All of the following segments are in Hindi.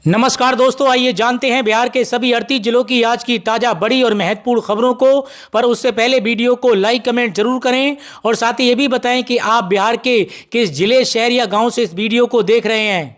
नमस्कार दोस्तों, आइए जानते हैं बिहार के सभी 38 जिलों की आज की ताजा बड़ी और महत्वपूर्ण खबरों को। पर उससे पहले वीडियो को लाइक कमेंट जरूर करें और साथ ही ये भी बताएं कि आप बिहार के किस जिले, शहर या गांव से इस वीडियो को देख रहे हैं।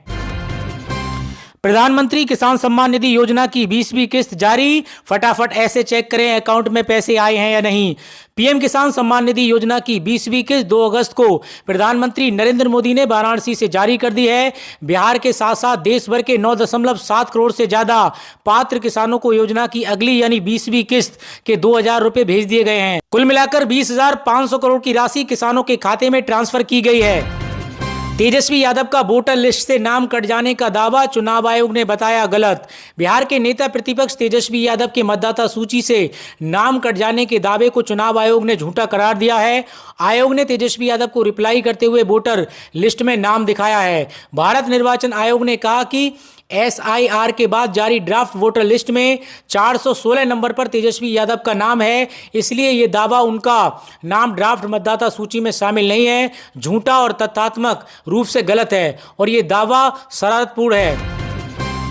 प्रधानमंत्री किसान सम्मान निधि योजना की 20वीं किस्त जारी। फटाफट ऐसे चेक करें अकाउंट में पैसे आए हैं या नहीं। पीएम किसान सम्मान निधि योजना की 20वीं किस्त 2 अगस्त को प्रधानमंत्री नरेंद्र मोदी ने वाराणसी से जारी कर दी है। बिहार के साथ साथ देश भर के 9.7 करोड़ से ज्यादा पात्र किसानों को योजना की अगली यानी 20वीं किस्त के 2,000 रुपए भेज दिए गए हैं। कुल मिलाकर 20,500 करोड़ की राशि किसानों के खाते में ट्रांसफर की गई है। तेजस्वी यादव का वोटर लिस्ट से नाम कट जाने का दावा चुनाव आयोग ने बताया गलत। बिहार के नेता प्रतिपक्ष तेजस्वी यादव के मतदाता सूची से नाम कट जाने के दावे को चुनाव आयोग ने झूठा करार दिया है। आयोग ने तेजस्वी यादव को रिप्लाई करते हुए वोटर लिस्ट में नाम दिखाया है। भारत निर्वाचन आयोग ने कहा कि SIR के बाद जारी ड्राफ्ट वोटर लिस्ट में 416 नंबर पर तेजस्वी यादव का नाम है, इसलिए ये दावा उनका नाम ड्राफ्ट मतदाता सूची में शामिल नहीं है, झूठा और तथ्यात्मक रूप से गलत है और ये दावा शरारतपूर्ण है।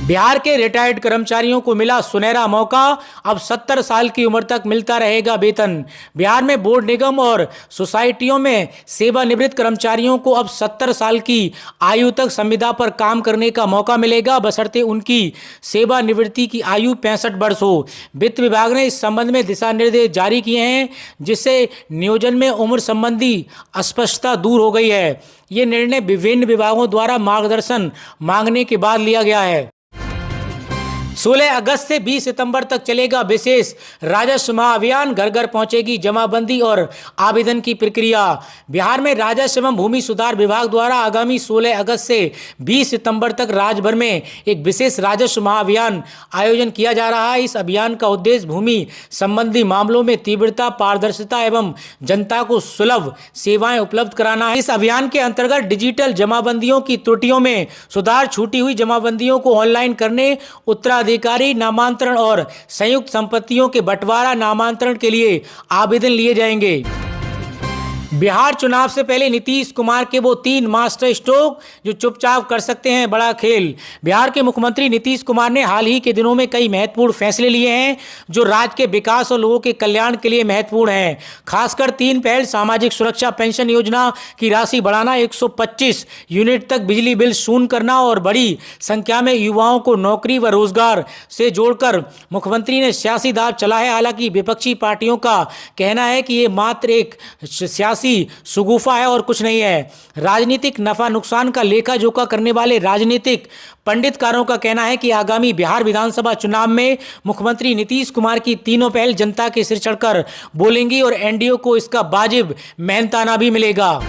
बिहार के रिटायर्ड कर्मचारियों को मिला सुनहरा मौका, अब 70 साल की उम्र तक मिलता रहेगा वेतन। बिहार में बोर्ड, निगम और सोसाइटियों में सेवानिवृत्त कर्मचारियों को अब 70 साल की आयु तक संविदा पर काम करने का मौका मिलेगा, बशर्ते उनकी सेवानिवृत्ति की आयु 65 वर्ष हो। वित्त विभाग ने इस संबंध में दिशा निर्देश जारी किए हैं, जिससे नियोजन में उम्र संबंधी अस्पष्टता दूर हो गई है। ये निर्णय विभिन्न विभागों द्वारा मार्गदर्शन मांगने के बाद लिया गया है। 16 अगस्त से 20 सितंबर तक चलेगा विशेष राजस्व महाअभियान, घर घर पहुंचेगी जमाबंदी और आवेदन की प्रक्रिया। बिहार में राजस्व एवं भूमि सुधार विभाग द्वारा आगामी 16 अगस्त से 20 सितंबर तक राज्य भर में एक विशेष राजस्व महाअभियान आयोजन किया जा रहा है। इस अभियान का उद्देश्य भूमि संबंधी मामलों में तीव्रता, पारदर्शिता एवं जनता को सुलभ सेवाएं उपलब्ध कराना है। इस अभियान के अंतर्गत डिजिटल जमाबंदियों की त्रुटियों में सुधार, छूटी हुई जमाबंदियों को ऑनलाइन करने, उत्तराधिकारी नामांतरण और संयुक्त संपत्तियों के बंटवारा नामांतरण के लिए आवेदन लिए जाएंगे। बिहार चुनाव से पहले नीतीश कुमार के वो 3 मास्टर स्ट्रोक जो चुपचाप कर सकते हैं बड़ा खेल। बिहार के मुख्यमंत्री नीतीश कुमार ने हाल ही के दिनों में कई महत्वपूर्ण फैसले लिए हैं जो राज्य के विकास और लोगों के कल्याण के लिए महत्वपूर्ण हैं। खासकर 3 पहल: सामाजिक सुरक्षा पेंशन योजना की राशि बढ़ाना, 125 यूनिट तक बिजली बिल शून्य करना और बड़ी संख्या में युवाओं को नौकरी व रोजगार से जोड़कर मुख्यमंत्री ने सियासी दांव चला है। हालांकि विपक्षी पार्टियों का कहना है कि ये मात्र एक सियासी सुगुफा है और कुछ नहीं है। राजनीतिक नफा नुकसान का लेखा जोखा करने वाले राजनीतिक पंडितकारों का कहना है कि आगामी बिहार विधानसभा चुनाव में मुख्यमंत्री नीतीश कुमार की तीनों पहल जनता के सिर चढ़कर बोलेंगी और एनडीए को इसका वाजिब मेहनताना भी मिलेगा।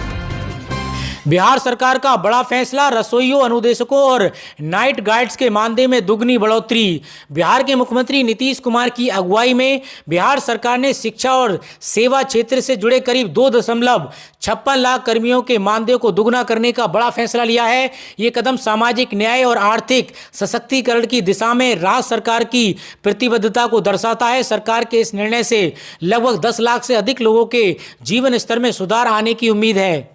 बिहार सरकार का बड़ा फैसला, रसोइयों, अनुदेशकों और नाइट गार्ड्स के मानदेय में दुगनी बढ़ोतरी। बिहार के मुख्यमंत्री नीतीश कुमार की अगुवाई में बिहार सरकार ने शिक्षा और सेवा क्षेत्र से जुड़े करीब 2.56 लाख कर्मियों के मानदेय को दुगना करने का बड़ा फैसला लिया है। ये कदम सामाजिक न्याय और आर्थिक सशक्तिकरण की दिशा में राज्य सरकार की प्रतिबद्धता को दर्शाता है। सरकार के इस निर्णय से लगभग 10 लाख से अधिक लोगों के जीवन स्तर में सुधार आने की उम्मीद है।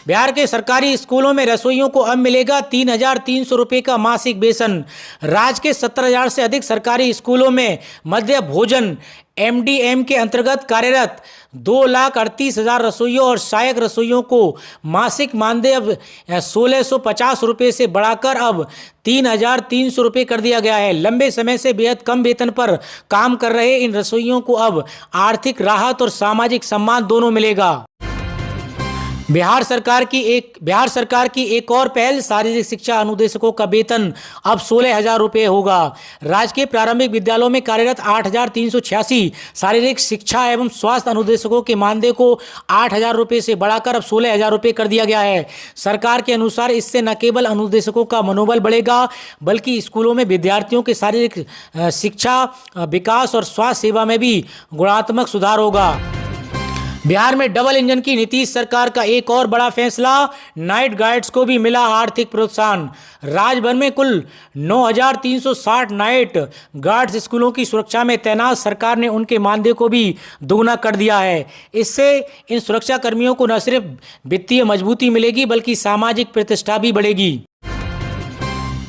बिहार के सरकारी स्कूलों में रसोइयों को अब मिलेगा 3,300 रुपये का मासिक वेतन। राज्य के 70,000 से अधिक सरकारी स्कूलों में मध्य भोजन MDM के अंतर्गत कार्यरत 2,38,000 रसोइयों और सहायक रसोइयों को मासिक मानदेय अब 1,650 रुपये से बढ़ाकर अब 3,300 रुपये कर दिया गया है। लंबे समय से बेहद कम वेतन पर काम कर रहे इन रसोइयों को अब आर्थिक राहत और सामाजिक सम्मान दोनों मिलेगा। बिहार सरकार की एक और पहल, शारीरिक शिक्षा अनुदेशकों का वेतन अब 16,000 रुपये होगा। राज्य के प्रारंभिक विद्यालयों में कार्यरत 8,386 शारीरिक शिक्षा एवं स्वास्थ्य अनुदेशकों के मानदेय को 8,000 रुपये से बढ़ाकर अब 16,000 रुपये कर दिया गया है। सरकार के अनुसार इससे न केवल अनुदेशकों का मनोबल बढ़ेगा बल्कि स्कूलों में विद्यार्थियों के शारीरिक शिक्षा, विकास और स्वास्थ्य सेवा में भी गुणात्मक सुधार होगा। बिहार में डबल इंजन की नीतीश सरकार का एक और बड़ा फैसला, नाइट गार्ड्स को भी मिला आर्थिक प्रोत्साहन। राज्य भर में कुल 9,360 नाइट गार्ड्स स्कूलों की सुरक्षा में तैनात। सरकार ने उनके मानदेय को भी दोगुना कर दिया है। इससे इन सुरक्षा कर्मियों को न सिर्फ वित्तीय मजबूती मिलेगी बल्कि सामाजिक प्रतिष्ठा भी बढ़ेगी।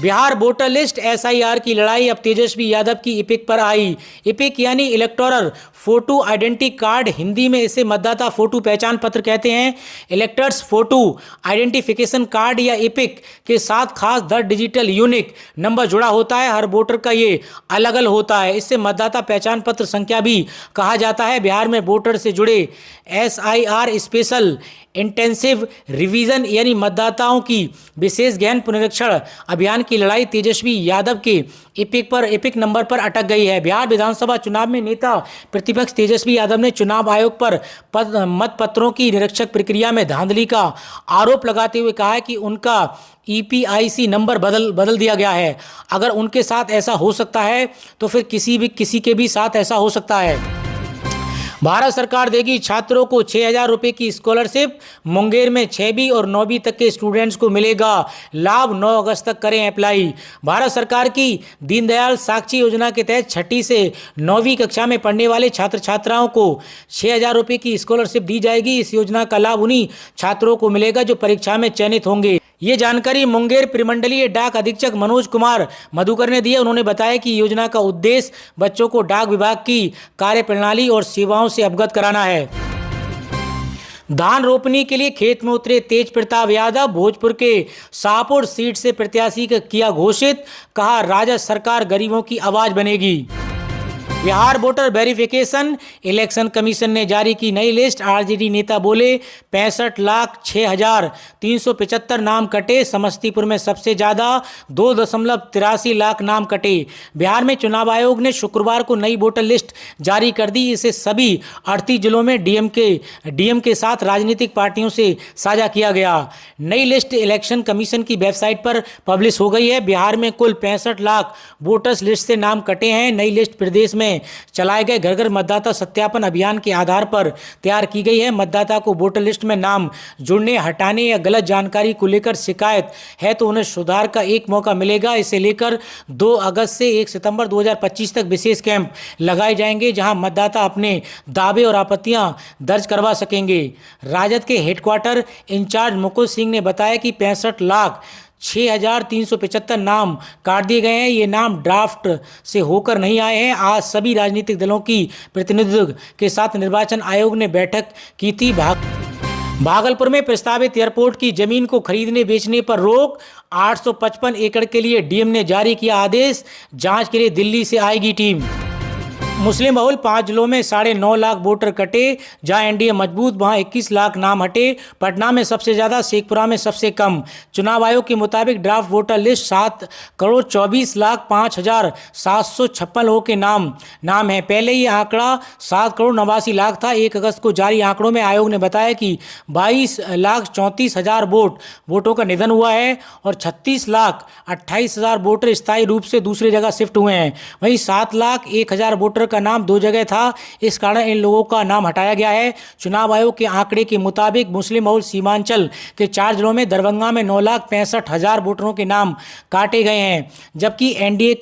बिहार वोटर लिस्ट एसआईआर की लड़ाई अब तेजस्वी यादव की इपिक पर आई। इपिक यानी electoral photo identity card, Hindi में इसे मतदाता फोटो पहचान पत्र कहते हैं। इलेक्टर्स फोटो आइडेंटिफिकेशन कार्ड या इपिक के साथ खास 10 डिजिटल यूनिक नंबर जुड़ा होता है। हर वोटर का ये अलग अलग होता है, इससे मतदाता पहचान पत्र संख्या भी कहा जाता है। बिहार में वोटर से जुड़े एसआईआर स्पेशल इंटेंसिव रिवीजन यानी मतदाताओं की विशेष गहन पुनरीक्षण अभियान की लड़ाई तेजस्वी यादव के इपिक नंबर पर अटक गई है। बिहार विधानसभा चुनाव में नेता प्रतिपक्ष तेजस्वी यादव ने चुनाव आयोग पर मतपत्रों की निरीक्षक प्रक्रिया में धांधली का आरोप लगाते हुए कहा है कि उनका ईपीआईसी नंबर बदल दिया गया है। अगर उनके साथ ऐसा हो सकता है तो फिर किसी के भी साथ ऐसा हो सकता है। भारत सरकार देगी छात्रों को 6,000 रुपये की स्कॉलरशिप। मुंगेर में 6वीं और 9वीं तक के स्टूडेंट्स को मिलेगा लाभ। 9 अगस्त तक करें अप्लाई। भारत सरकार की दीनदयाल साक्षी योजना के तहत 6ठी से 9वीं कक्षा में पढ़ने वाले छात्र छात्राओं को 6,000 रुपये की स्कॉलरशिप दी जाएगी। इस योजना का लाभ उन्हीं छात्रों को मिलेगा जो परीक्षा में चयनित होंगे। ये जानकारी मुंगेर प्रमंडलीय डाक अधीक्षक मनोज कुमार मधुकर ने दी। उन्होंने बताया कि योजना का उद्देश्य बच्चों को डाक विभाग की कार्यप्रणाली और सेवाओं से अवगत कराना है। धान रोपनी के लिए खेत में उतरे तेज प्रताप यादव। भोजपुर के शाहपुर सीट से प्रत्याशी किया घोषित, कहा राजद सरकार गरीबों की आवाज बनेगी। Bihar voter verification election commission ने जारी की नई लिस्ट। आरजेडी नेता बोले 65,06,375 नाम कटे। समस्तीपुर में सबसे ज़्यादा 2.83 लाख नाम कटे। बिहार में चुनाव आयोग ने शुक्रवार को नई वोटर लिस्ट जारी कर दी। इसे सभी 38 जिलों में डीएम के साथ राजनीतिक पार्टियों से साझा किया गया। नई लिस्ट इलेक्शन कमीशन की वेबसाइट पर पब्लिश हो गई है। बिहार में कुल 65 लाख वोटर्स लिस्ट से नाम कटे हैं। नई लिस्ट प्रदेश में चलाए गए घर घर मतदाता सत्यापन अभियान के आधार पर तैयार की गई है। मतदाता को वोटर लिस्ट में नाम जुड़ने, हटाने या गलत जानकारी को लेकर शिकायत है तो उन्हें सुधार का एक मौका मिलेगा। इसे लेकर 2 अगस्त से 1 सितंबर 2025 तक विशेष कैंप लगाए जाएंगे जहां मतदाता अपने दावे और आपत्तियां दर्ज करवा सकेंगे। राजद के हेडक्वार्टर इंचार्ज मुकुल सिंह ने बताया कि 65,06,375 नाम काट दिए गए हैं। ये नाम ड्राफ्ट से होकर नहीं आए हैं। आज सभी राजनीतिक दलों की प्रतिनिधित्व के साथ निर्वाचन आयोग ने बैठक की थी। भागलपुर में प्रस्तावित एयरपोर्ट की जमीन को खरीदने बेचने पर रोक। 855 एकड़ के लिए डीएम ने जारी किया आदेश। जांच के लिए दिल्ली से आएगी टीम। मुस्लिम बहुल 5 जिलों में 9.5 लाख वोटर कटे। जहां एनडीए मजबूत वहां 21 लाख नाम हटे। पटना में सबसे ज़्यादा, शेखपुरा में सबसे कम। चुनाव आयोग के मुताबिक ड्राफ्ट वोटर लिस्ट 7,24,05,756 लोगों के नाम है। पहले ये आंकड़ा 7,89,00,000 था। 1 अगस्त को जारी आंकड़ों में आयोग ने बताया कि 22,34,000 वोटों का निधन हुआ है और 36,28,000 वोटर स्थायी रूप से दूसरी जगह शिफ्ट हुए हैं। वहीं 7,01,000 वोटर का नाम 2 जगह था। इस कारण इन लोगों का नाम हटाया गया है। चुनाव आयोग के आंकड़े के मुताबिक मुस्लिम बहुल सीमांचल के 4 जिलों में दरभंगा में 9,65,000 वोटरों के नाम काटे गए हैं, जबकि एनडीए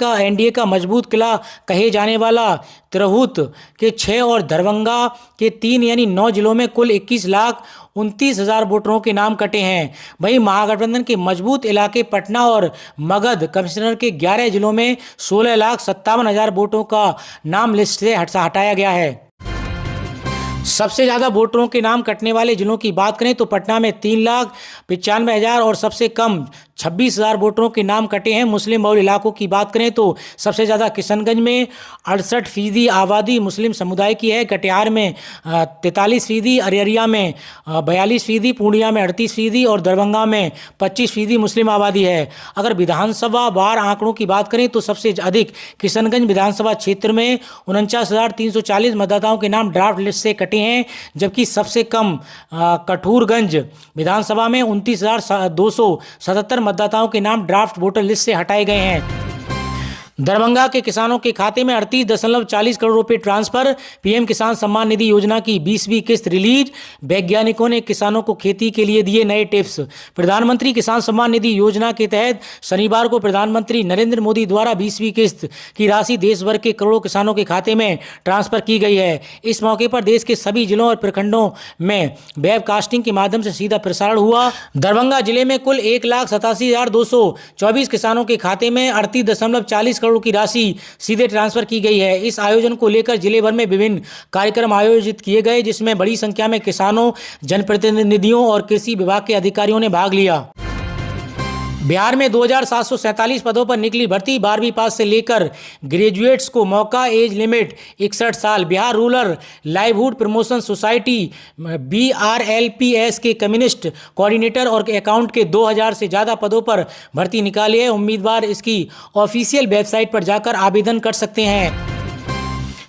का मजबूत किला कहे जाने वाला तिरहुत के 6 और दरभंगा के 3 यानी 9 जिलों में कुल 21,29,000 वोटरों के नाम कटे हैं। वहीं महागठबंधन के मजबूत इलाके पटना और मगध कमिश्नर के 11 जिलों में 16,57,000 वोटों का नाम लिस्ट से हटाया गया है। सबसे ज़्यादा वोटरों के नाम कटने वाले जिलों की बात करें तो पटना में 3,95,000 और सबसे कम 26,000 वोटरों के नाम कटे हैं। मुस्लिम बहुल इलाकों की बात करें तो सबसे ज़्यादा किशनगंज में 68% आबादी मुस्लिम समुदाय की है। कटिहार में 43%, अररिया में 42%, पूर्णिया में 38% और दरभंगा में 25% मुस्लिम आबादी है। अगर विधानसभा वार आंकड़ों की बात करें तो सबसे अधिक किशनगंज विधानसभा क्षेत्र में 49,340 मतदाताओं के नाम ड्राफ्ट लिस्ट से कटे हैं, जबकि सबसे कम कठूरगंज विधानसभा में 29,277 मतदाताओं के नाम ड्राफ्ट वोटर लिस्ट से हटाए गए हैं। दरभंगा के किसानों के खाते में 38.40 करोड़ रुपए ट्रांसफर। पीएम किसान सम्मान निधि योजना की 20वीं किस्त रिलीज। वैज्ञानिकों ने किसानों को खेती के लिए दिए नए टिप्स। प्रधानमंत्री किसान सम्मान निधि योजना के तहत शनिवार को प्रधानमंत्री नरेंद्र मोदी द्वारा 20वीं किस्त की राशि देश भर के करोड़ों किसानों के खाते में ट्रांसफर की गई है। इस मौके पर देश के सभी जिलों और प्रखंडों में वेबकास्टिंग के माध्यम से सीधा प्रसारण हुआ। दरभंगा जिले में कुल 1,87,224 किसानों के खाते में 38.40 करोड़ की राशि सीधे ट्रांसफर की गई है। इस आयोजन को लेकर जिले भर में विभिन्न कार्यक्रम आयोजित किए गए, जिसमें बड़ी संख्या में किसानों, जनप्रतिनिधियों और कृषि विभाग के अधिकारियों ने भाग लिया। बिहार में 2,747 पदों पर निकली भर्ती। 12वीं पास से लेकर ग्रेजुएट्स को मौका। एज लिमिट 61 साल। Bihar rural livelihood promotion society BRLPS के कम्युनिस्ट कोऑर्डिनेटर और अकाउंट के 2,000 से ज़्यादा पदों पर भर्ती निकाली है। उम्मीदवार इसकी ऑफिशियल वेबसाइट पर जाकर आवेदन कर सकते हैं।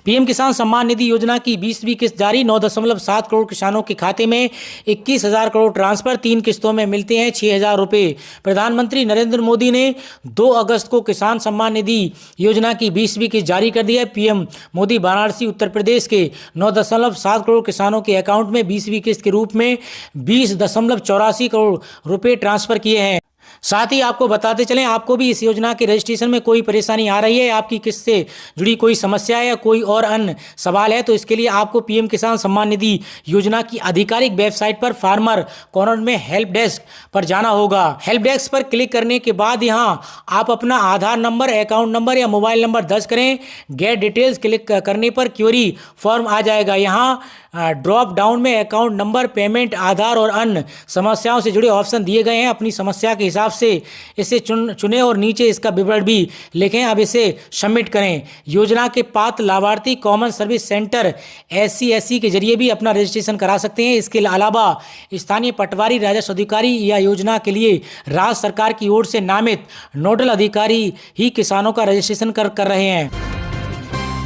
पीएम किसान सम्मान निधि योजना की 20वीं किस्त जारी। 9.7 करोड़ किसानों के खाते में 21,000 करोड़ ट्रांसफर। 3 किस्तों में मिलते हैं 6,000 रुपये। प्रधानमंत्री नरेंद्र मोदी ने 2 अगस्त को किसान सम्मान निधि योजना की 20वीं किस्त जारी कर दी है। पीएम मोदी वाराणसी उत्तर प्रदेश के 9.7 करोड़ किसानों के अकाउंट में 20वीं किस्त के रूप में 20.84 करोड़ रुपये ट्रांसफर किए हैं। साथ ही आपको बताते चलें, आपको भी इस योजना के रजिस्ट्रेशन में कोई परेशानी आ रही है, आपकी किस्त से जुड़ी कोई समस्या है या कोई और अन्य सवाल है, तो इसके लिए आपको पीएम किसान सम्मान निधि योजना की आधिकारिक वेबसाइट पर फार्मर कॉर्नर में हेल्प डेस्क पर जाना होगा। हेल्प डेस्क पर क्लिक करने के बाद यहां आप अपना आधार नंबर, अकाउंट नंबर या मोबाइल नंबर दर्ज करें। गेट डिटेल्स क्लिक करने पर क्वेरी फॉर्म आ जाएगा। यहाँ ड्रॉप डाउन में अकाउंट नंबर, पेमेंट, आधार और अन्य समस्याओं से जुड़े ऑप्शन दिए गए हैं। अपनी समस्या के हिसाब से इसे चुनें और नीचे इसका विवरण भी लिखें। अब इसे सबमिट करें। योजना के पात्र लाभार्थी कॉमन सर्विस सेंटर SC/SC के जरिए भी अपना रजिस्ट्रेशन करा सकते हैं। इसके अलावा स्थानीय पटवारी, राजस्व अधिकारी या योजना के लिए राज्य सरकार की ओर से नामित नोडल अधिकारी ही किसानों का रजिस्ट्रेशन कर रहे हैं।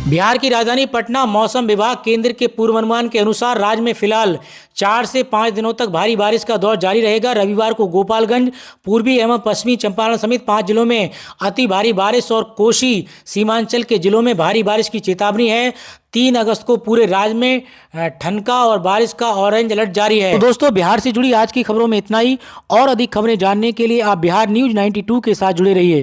बिहार की राजधानी पटना मौसम विभाग केंद्र के पूर्वानुमान के अनुसार राज्य में फिलहाल 4 से 5 दिनों तक भारी बारिश का दौर जारी रहेगा। रविवार को गोपालगंज, पूर्वी एवं पश्चिमी चंपारण समेत 5 जिलों में अति भारी बारिश और कोसी सीमांचल के जिलों में भारी बारिश की चेतावनी है। 3 अगस्त को पूरे राज्य में ठनका और बारिश का ऑरेंज अलर्ट जारी है। तो दोस्तों, बिहार से जुड़ी आज की खबरों में इतना ही। और अधिक खबरें जानने के लिए आप बिहार न्यूज 92 के साथ जुड़े रहिए।